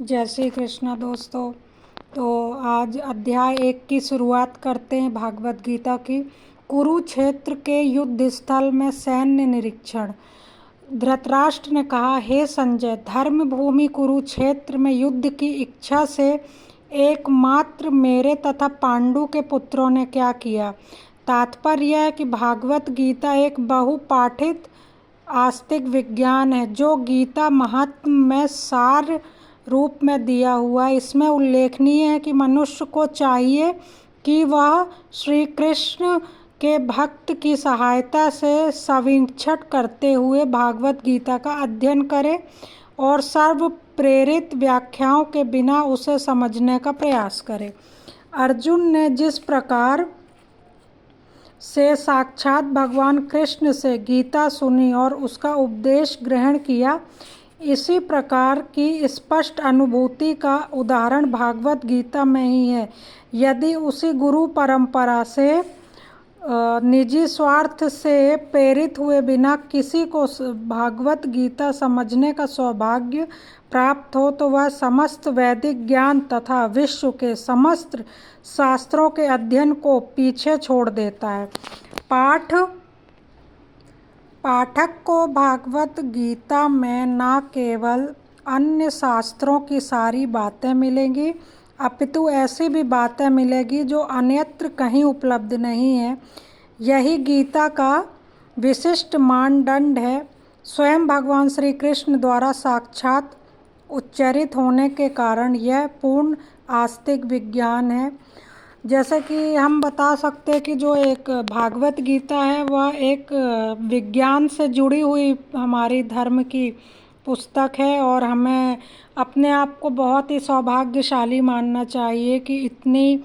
जय श्री कृष्णा दोस्तों। तो आज अध्याय 1 की शुरुआत करते हैं भागवत गीता की। कुरुक्षेत्र के युद्ध स्थल में सैन्य निरीक्षण। धृतराष्ट्र ने कहा, हे संजय, धर्म भूमि कुरुक्षेत्र में युद्ध की इच्छा से एकमात्र मेरे तथा पांडु के पुत्रों ने क्या किया। तात्पर्य है कि भागवत गीता एक बहुपाठित आस्तिक विज्ञान है जो गीता महात्म्य में सार रूप में दिया हुआ है। इसमें उल्लेखनीय है कि मनुष्य को चाहिए कि वह श्री कृष्ण के भक्त की सहायता से सवीक्षण करते हुए भागवत गीता का अध्ययन करे और सर्व प्रेरित व्याख्याओं के बिना उसे समझने का प्रयास करे। अर्जुन ने जिस प्रकार से साक्षात भगवान कृष्ण से गीता सुनी और उसका उपदेश ग्रहण किया, इसी प्रकार की स्पष्ट अनुभूति का उदाहरण भागवत गीता में ही है। यदि उसी गुरु परंपरा से निजी स्वार्थ से प्रेरित हुए बिना किसी को भागवत गीता समझने का सौभाग्य प्राप्त हो तो वह समस्त वैदिक ज्ञान तथा विश्व के समस्त शास्त्रों के अध्ययन को पीछे छोड़ देता है। पाठक को भागवत गीता में न केवल अन्य शास्त्रों की सारी बातें मिलेंगी अपितु ऐसी भी बातें मिलेगी जो अन्यत्र कहीं उपलब्ध नहीं है। यही गीता का विशिष्ट मानदंड है। स्वयं भगवान श्री कृष्ण द्वारा साक्षात उच्चरित होने के कारण यह पूर्ण आस्तिक विज्ञान है। जैसे कि हम बता सकते हैं कि जो एक भागवत गीता है वह एक विज्ञान से जुड़ी हुई हमारी धर्म की पुस्तक है और हमें अपने आप को बहुत ही सौभाग्यशाली मानना चाहिए कि इतनी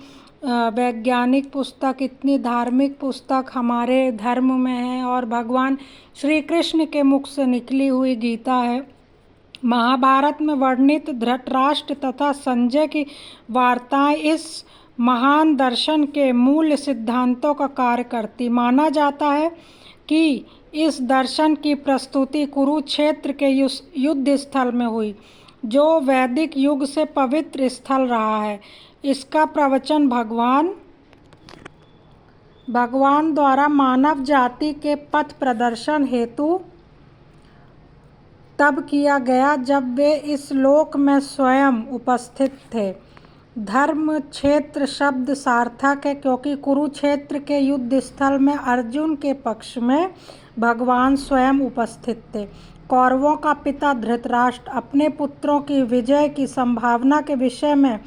वैज्ञानिक पुस्तक, इतनी धार्मिक पुस्तक हमारे धर्म में है और भगवान श्री कृष्ण के मुख से निकली हुई गीता है। महाभारत में वर्णित धृतराष्ट्र तथा संजय की वार्ताएं इस महान दर्शन के मूल सिद्धांतों का कार्य करती। माना जाता है कि इस दर्शन की प्रस्तुति कुरुक्षेत्र के युद्ध स्थल में हुई, जो वैदिक युग से पवित्र स्थल रहा है। इसका प्रवचन भगवान द्वारा मानव जाति के पथ प्रदर्शन हेतु तब किया गया जब वे इस लोक में स्वयं उपस्थित थे। धर्म क्षेत्र शब्द सार्थक है क्योंकि कुरुक्षेत्र के युद्ध स्थल में अर्जुन के पक्ष में भगवान स्वयं उपस्थित थे। कौरवों का पिता धृतराष्ट्र अपने पुत्रों की विजय की संभावना के विषय में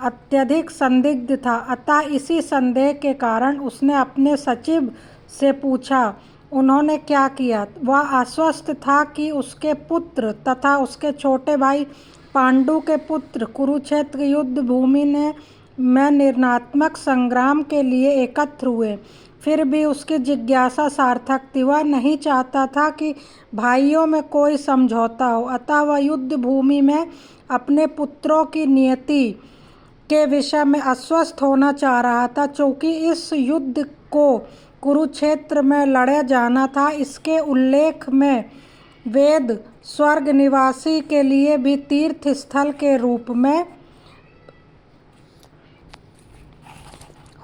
अत्यधिक संदिग्ध था, अतः इसी संदेह के कारण उसने अपने सचिव से पूछा। उन्होंने क्या किया? वह आश्वस्त था कि उसके पुत्र तथा उसके छोटे भाई पांडु के पुत्र कुरुक्षेत्र युद्ध भूमि में निर्णात्मक संग्राम के लिए एकत्र हुए। फिर भी उसकी जिज्ञासा सार्थक थी। वह नहीं चाहता था कि भाइयों में कोई समझौता हो, अतः वह युद्ध भूमि में अपने पुत्रों की नियति के विषय में आश्वस्त होना चाह रहा था। चूँकि इस युद्ध को कुरुक्षेत्र में लड़ा जाना था, इसके उल्लेख में वेद स्वर्ग निवासी के लिए भी तीर्थ स्थल के रूप में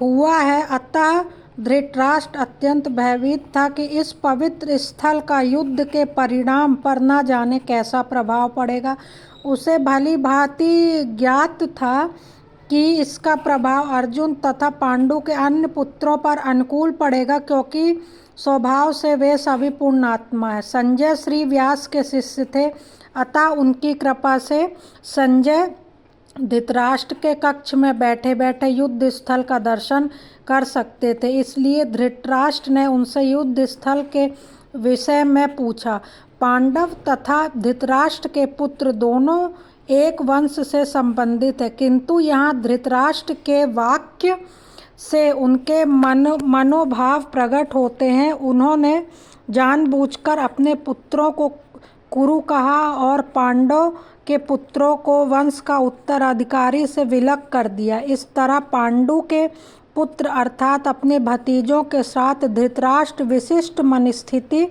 हुआ है। अतः धृतराष्ट्र अत्यंत भयभीत था कि इस पवित्र स्थल का युद्ध के परिणाम पर न जाने कैसा प्रभाव पड़ेगा। उसे भली भांति ज्ञात था कि इसका प्रभाव अर्जुन तथा पांडु के अन्य पुत्रों पर अनुकूल पड़ेगा क्योंकि स्वभाव से वे सभी पुण्यात्मा है। संजय श्री व्यास के शिष्य थे, अतः उनकी कृपा से संजय धृतराष्ट्र के कक्ष में बैठे बैठे युद्ध स्थल का दर्शन कर सकते थे। इसलिए धृतराष्ट्र ने उनसे युद्ध स्थल के विषय में पूछा। पांडव तथा धृतराष्ट्र के पुत्र दोनों एक वंश से संबंधित है, किंतु यहाँ धृतराष्ट्र के वाक्य से उनके मनोभाव प्रकट होते हैं। उन्होंने जानबूझकर अपने पुत्रों को कुरु कहा और पांडव के पुत्रों को वंश का उत्तराधिकारी से विलग कर दिया। इस तरह पांडु के पुत्र अर्थात अपने भतीजों के साथ धृतराष्ट्र विशिष्ट मनस्थिति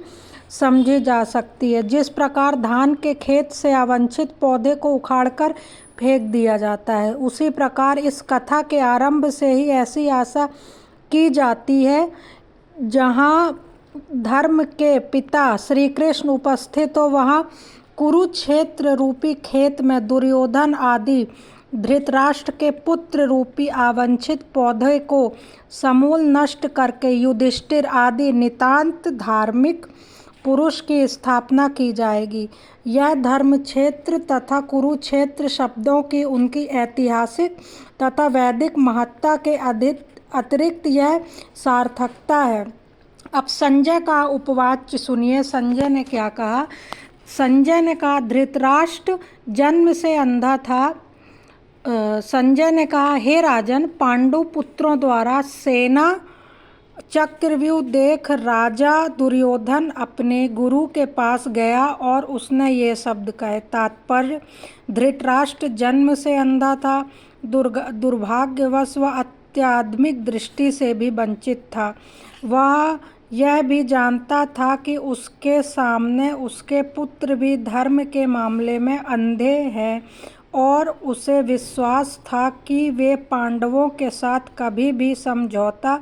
समझी जा सकती है। जिस प्रकार धान के खेत से अवांछित पौधे को उखाड़कर फेंक दिया जाता है, उसी प्रकार इस कथा के आरंभ से ही ऐसी आशा की जाती है जहाँ धर्म के पिता श्री कृष्ण उपस्थित हो, वहाँ कुरुक्षेत्र रूपी खेत में दुर्योधन आदि धृतराष्ट्र के पुत्र रूपी अवांछित पौधे को समूल नष्ट करके युधिष्ठिर आदि नितांत धार्मिक पुरुष की स्थापना की जाएगी। यह धर्म क्षेत्र तथा कुरुक्षेत्र शब्दों की उनकी ऐतिहासिक तथा वैदिक महत्ता के अतिरिक्त यह सार्थकता है। अब संजय का उपवाच्य सुनिए। संजय ने क्या कहा? संजय ने कहा, धृतराष्ट्र जन्म से अंधा था। संजय ने कहा, हे राजन, पांडु पुत्रों द्वारा सेना चक्रव्यूह देख राजा दुर्योधन अपने गुरु के पास गया और उसने ये शब्द कहे। तात्पर्य, धृतराष्ट्र जन्म से अंधा था, दुर्भाग्यवश वह अत्याधुनिक दृष्टि से भी वंचित था। वह यह भी जानता था कि उसके सामने उसके पुत्र भी धर्म के मामले में अंधे हैं और उसे विश्वास था कि वे पांडवों के साथ कभी भी समझौता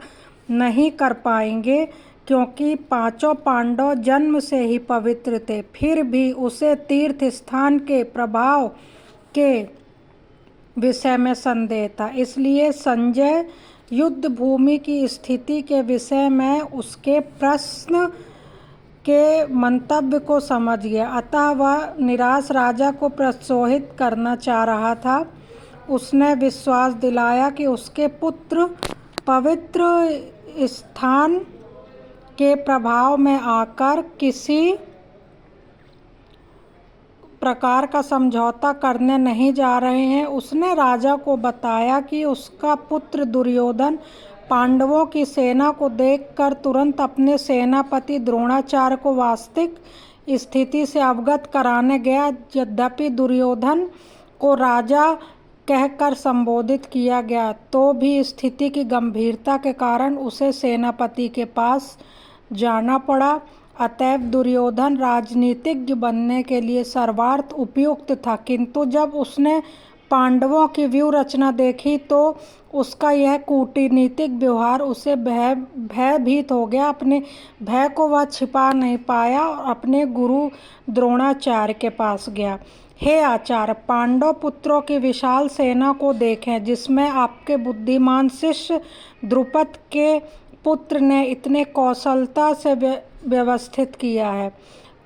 नहीं कर पाएंगे, क्योंकि पांचों पांडव जन्म से ही पवित्र थे। फिर भी उसे तीर्थ स्थान के प्रभाव के विषय में संदेह था। इसलिए संजय युद्ध भूमि की स्थिति के विषय में उसके प्रश्न के मंतव्य को समझ गया। अतः वह निराश राजा को प्रोत्साहित करना चाह रहा था। उसने विश्वास दिलाया कि उसके पुत्र पवित्र स्थान के प्रभाव में आकर किसी प्रकार का समझौता करने नहीं जा रहे हैं। उसने राजा को बताया कि उसका पुत्र दुर्योधन पांडवों की सेना को देखकर तुरंत अपने सेनापति द्रोणाचार्य को वास्तविक स्थिति से अवगत कराने गया। यद्यपि दुर्योधन को राजा कहकर संबोधित किया गया, तो भी स्थिति की गंभीरता के कारण उसे सेनापति के पास जाना पड़ा। अतएव दुर्योधन राजनीतिज्ञ बनने के लिए सर्वार्थ उपयुक्त था, किंतु जब उसने पांडवों की व्यूह रचना देखी तो उसका यह कूटनीतिक व्यवहार उसे भयभीत हो गया। अपने भय को वह छिपा नहीं पाया और अपने गुरु द्रोणाचार्य के पास गया। हे आचार्य, पांडव पुत्रों की विशाल सेना को देखें, जिसमें आपके बुद्धिमान शिष्य द्रुपद के पुत्र ने इतने कौशलता से व्यवस्थित किया है।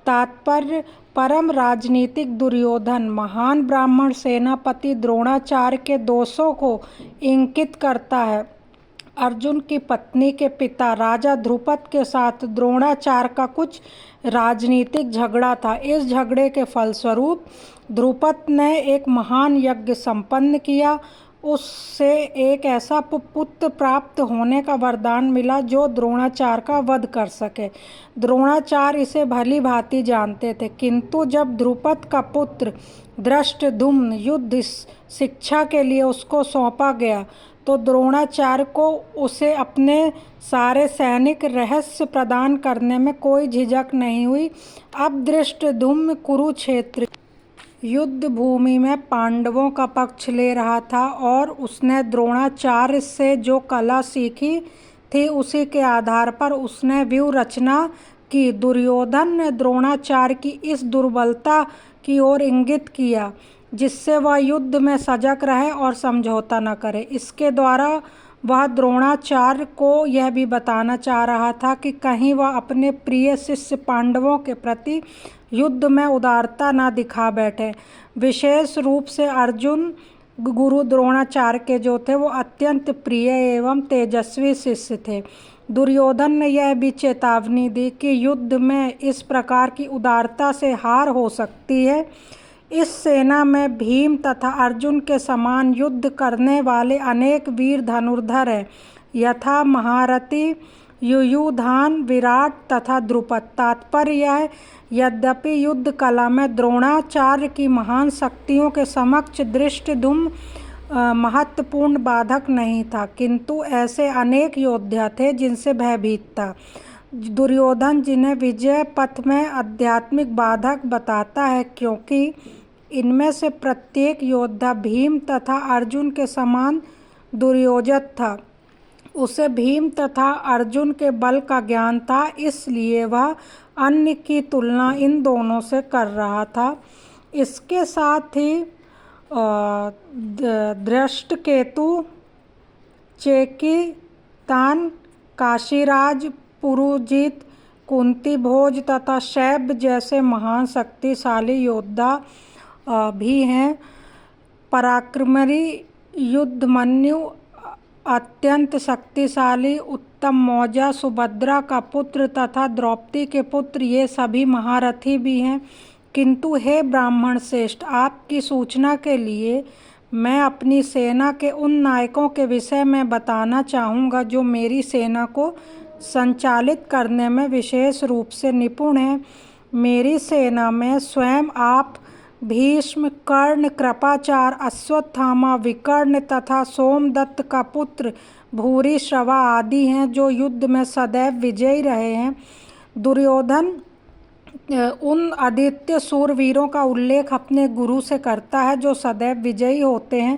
तात्पर्य, परम राजनीतिक दुर्योधन महान ब्राह्मण सेनापति द्रोणाचार्य के दोषों को इंगित करता है। अर्जुन की पत्नी के पिता राजा द्रुपद के साथ द्रोणाचार्य का कुछ राजनीतिक झगड़ा था। इस झगड़े के फलस्वरूप द्रुपद ने एक महान यज्ञ संपन्न किया। उससे एक ऐसा पुत्र प्राप्त होने का वरदान मिला जो द्रोणाचार्य का वध कर सके। द्रोणाचार्य इसे भली भांति जानते थे, किंतु जब द्रुपद का पुत्र धृष्टद्युम्न युद्ध शिक्षा के लिए उसको सौंपा गया तो द्रोणाचार्य को उसे अपने सारे सैनिक रहस्य प्रदान करने में कोई झिझक नहीं हुई। अब धृष्टद्युम्न कुरुक्षेत्र युद्ध भूमि में पांडवों का पक्ष ले रहा था और उसने द्रोणाचार्य से जो कला सीखी थी उसी के आधार पर उसने व्यूह रचना की। दुर्योधन ने द्रोणाचार्य की इस दुर्बलता की ओर इंगित किया जिससे वह युद्ध में सजग रहे और समझौता न करे। इसके द्वारा वह द्रोणाचार्य को यह भी बताना चाह रहा था कि कहीं वह अपने प्रिय शिष्य पांडवों के प्रति युद्ध में उदारता न दिखा बैठे। विशेष रूप से अर्जुन गुरु द्रोणाचार्य के जो थे वो अत्यंत प्रिय एवं तेजस्वी शिष्य थे। दुर्योधन ने यह भी चेतावनी दी कि युद्ध में इस प्रकार की उदारता से हार हो सकती है। इस सेना में भीम तथा अर्जुन के समान युद्ध करने वाले अनेक वीर धनुर्धर हैं, यथा महारथी युयुधान, विराट तथा द्रुपद। तात्पर्य यह, यद्यपि युद्ध कला में द्रोणाचार्य की महान शक्तियों के समक्ष धृष्टद्युम्न महत्वपूर्ण बाधक नहीं था, किंतु ऐसे अनेक योद्धा थे जिनसे भयभीत था। दुर्योधन जिन्हें विजय पथ में आध्यात्मिक बाधक बताता है, क्योंकि इनमें से प्रत्येक योद्धा भीम तथा अर्जुन के समान दुर्योजित था। उसे भीम तथा अर्जुन के बल का ज्ञान था, इसलिए वह अन्य की तुलना इन दोनों से कर रहा था। इसके साथ ही धृष्टकेतु, चेकितान, काशीराज, पुरुजित, कुंती भोज तथा शैब जैसे महान शक्तिशाली योद्धा भी हैं। पराक्रमी युद्धमन्यु, अत्यंत शक्तिशाली उत्तम मौजा, सुभद्रा का पुत्र तथा द्रौपदी के पुत्र, ये सभी महारथी भी हैं। किंतु हे ब्राह्मण श्रेष्ठ, आपकी सूचना के लिए मैं अपनी सेना के उन नायकों के विषय में बताना चाहूँगा जो मेरी सेना को संचालित करने में विशेष रूप से निपुण हैं। मेरी सेना में स्वयं आप, भीष्म, कर्ण, कृपाचार्य, अश्वत्थामा, विकर्ण तथा सोमदत्त का पुत्र भूरिश्रवा आदि हैं, जो युद्ध में सदैव विजयी रहे हैं। दुर्योधन उन आदित्य सूरवीरों का उल्लेख अपने गुरु से करता है जो सदैव विजयी होते हैं।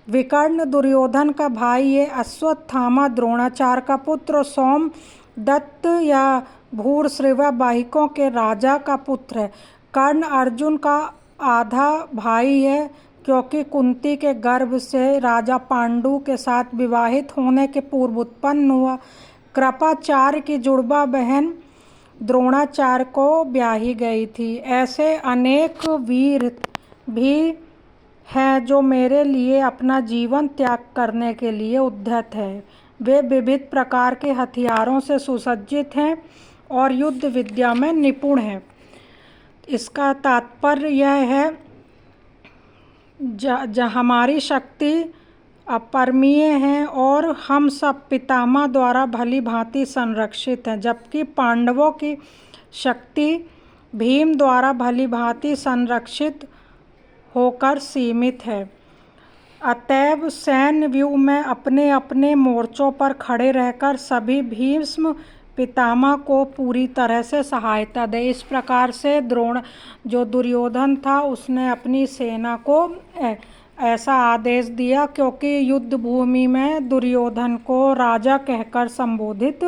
विकर्ण दुर्योधन का भाई है, अश्वत्थामा द्रोणाचार्य का पुत्र, सोमदत्त या भूरिश्रवा बाहिकों के राजा का पुत्र है। कर्ण अर्जुन का आधा भाई है, क्योंकि कुंती के गर्भ से राजा पांडु के साथ विवाहित होने के पूर्व उत्पन्न हुआ। कृपाचार्य की जुड़वा बहन द्रोणाचार्य को ब्याही गई थी। ऐसे अनेक वीर भी हैं जो मेरे लिए अपना जीवन त्याग करने के लिए उद्यत है। वे विविध प्रकार के हथियारों से सुसज्जित हैं और युद्ध विद्या में निपुण हैं। इसका तात्पर्य यह है हमारी शक्ति अपरिमेय है और हम सब पितामह द्वारा भली भांति संरक्षित हैं, जबकि पांडवों की शक्ति भीम द्वारा भली भांति संरक्षित होकर सीमित है। अतएव सैन्य व्यूह में अपने अपने मोर्चों पर खड़े रहकर सभी भीष्म पितामह को पूरी तरह से सहायता दे। इस प्रकार से जो दुर्योधन था उसने अपनी सेना को ऐसा आदेश दिया, क्योंकि युद्ध भूमि में दुर्योधन को राजा कहकर संबोधित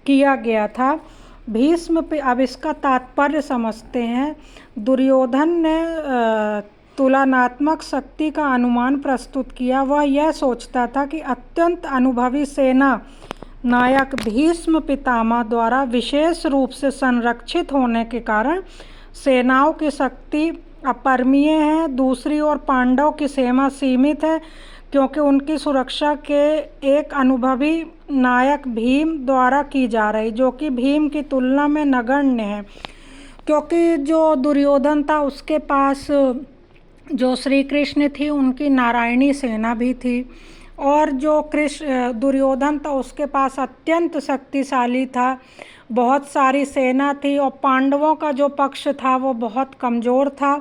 किया गया था। भीष्म पे अब इसका तात्पर्य समझते हैं। दुर्योधन ने तुलनात्मक शक्ति का अनुमान प्रस्तुत किया। वह यह सोचता था कि अत्यंत अनुभवी सेना नायक भीष्म पितामह द्वारा विशेष रूप से संरक्षित होने के कारण सेनाओं की शक्ति अपरिमेय है। दूसरी ओर पांडव की सेना सीमित है, क्योंकि उनकी सुरक्षा के एक अनुभवी नायक भीम द्वारा की जा रही, जो कि भीम की तुलना में नगण्य है। क्योंकि जो दुर्योधन था उसके पास जो श्री कृष्ण थी उनकी नारायणी सेना भी थी, और जो दुर्योधन था उसके पास अत्यंत शक्तिशाली था, बहुत सारी सेना थी। और पांडवों का जो पक्ष था वो बहुत कमज़ोर था,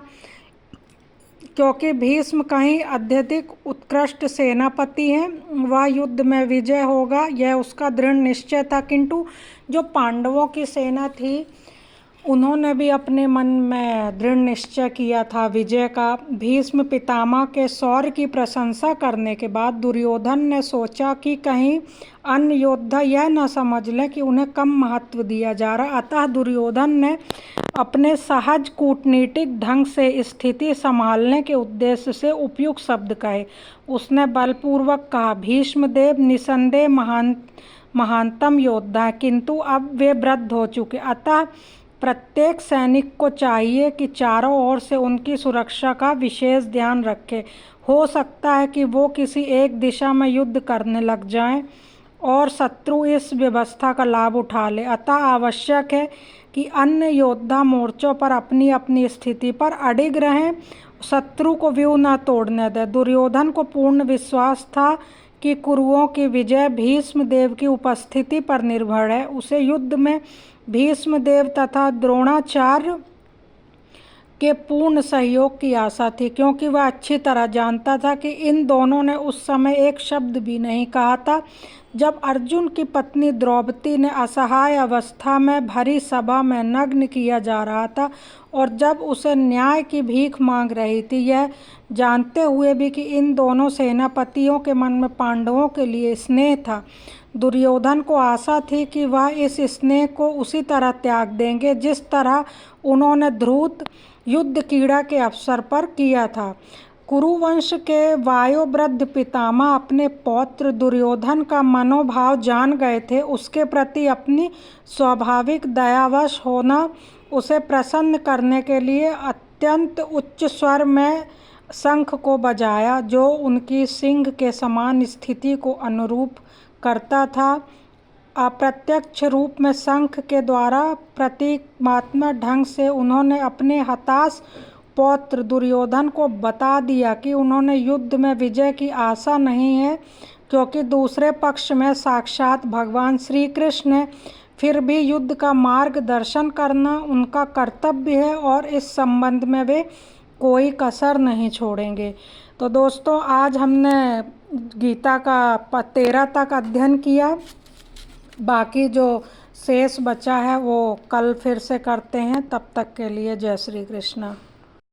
क्योंकि भीष्म कहीं अत्यधिक उत्कृष्ट सेनापति हैं, वह युद्ध में विजय होगा, यह उसका दृढ़ निश्चय था। किंतु जो पांडवों की सेना थी उन्होंने भी अपने मन में दृढ़ निश्चय किया था विजय का। भीष्म पितामह के शौर्य की प्रशंसा करने के बाद दुर्योधन ने सोचा कि कहीं अन्य योद्धा यह न समझ लें कि उन्हें कम महत्व दिया जा रहा। अतः दुर्योधन ने अपने सहज कूटनीतिक ढंग से स्थिति संभालने के उद्देश्य से उपयुक्त शब्द कहे। उसने बलपूर्वक कहा, भीष्मदेव निसंदेह महानतम योद्धा है, किंतु अब वे वृद्ध हो चुके, अतः प्रत्येक सैनिक को चाहिए कि चारों ओर से उनकी सुरक्षा का विशेष ध्यान रखे। हो सकता है कि वो किसी एक दिशा में युद्ध करने लग जाएं और शत्रु इस व्यवस्था का लाभ उठा ले। अतः आवश्यक है कि अन्य योद्धा मोर्चों पर अपनी अपनी स्थिति पर अडिग रहें, शत्रु को व्यूह न तोड़ने दें। दुर्योधन को पूर्ण विश्वास था कि कुरुओं की विजय भीष्मदेव की उपस्थिति पर निर्भर है। उसे युद्ध में भीष्मदेव तथा द्रोणाचार्य के पूर्ण सहयोग की आशा थी, क्योंकि वह अच्छी तरह जानता था कि इन दोनों ने उस समय एक शब्द भी नहीं कहा था जब अर्जुन की पत्नी द्रौपदी ने असहाय अवस्था में भरी सभा में नग्न किया जा रहा था और जब उसे न्याय की भीख मांग रही थी। यह जानते हुए भी कि इन दोनों सेनापतियों के मन में पांडवों के लिए स्नेह था, दुर्योधन को आशा थी कि वह इस स्नेह को उसी तरह त्याग देंगे जिस तरह उन्होंने ध्रुव युद्ध क्रीड़ा के अवसर पर किया था। कुरुवंश के वायोवृद्ध पितामह अपने पौत्र दुर्योधन का मनोभाव जान गए थे। उसके प्रति अपनी स्वाभाविक दयावश होना उसे प्रसन्न करने के लिए अत्यंत उच्च स्वर में शंख को बजाया, जो उनकी सिंह के समान स्थिति को अनुरूप करता था। अप्रत्यक्ष रूप में शंख के द्वारा प्रतीकात्मक ढंग से उन्होंने अपने हताश पौत्र दुर्योधन को बता दिया कि उन्होंने युद्ध में विजय की आशा नहीं है, क्योंकि दूसरे पक्ष में साक्षात भगवान श्री कृष्ण है। फिर भी युद्ध का मार्गदर्शन करना उनका कर्तव्य है और इस संबंध में वे कोई कसर नहीं छोड़ेंगे। तो दोस्तों, आज हमने गीता का 13 तक अध्ययन किया। बाकी जो शेष बचा है वो कल फिर से करते हैं। तब तक के लिए जय श्री कृष्ण।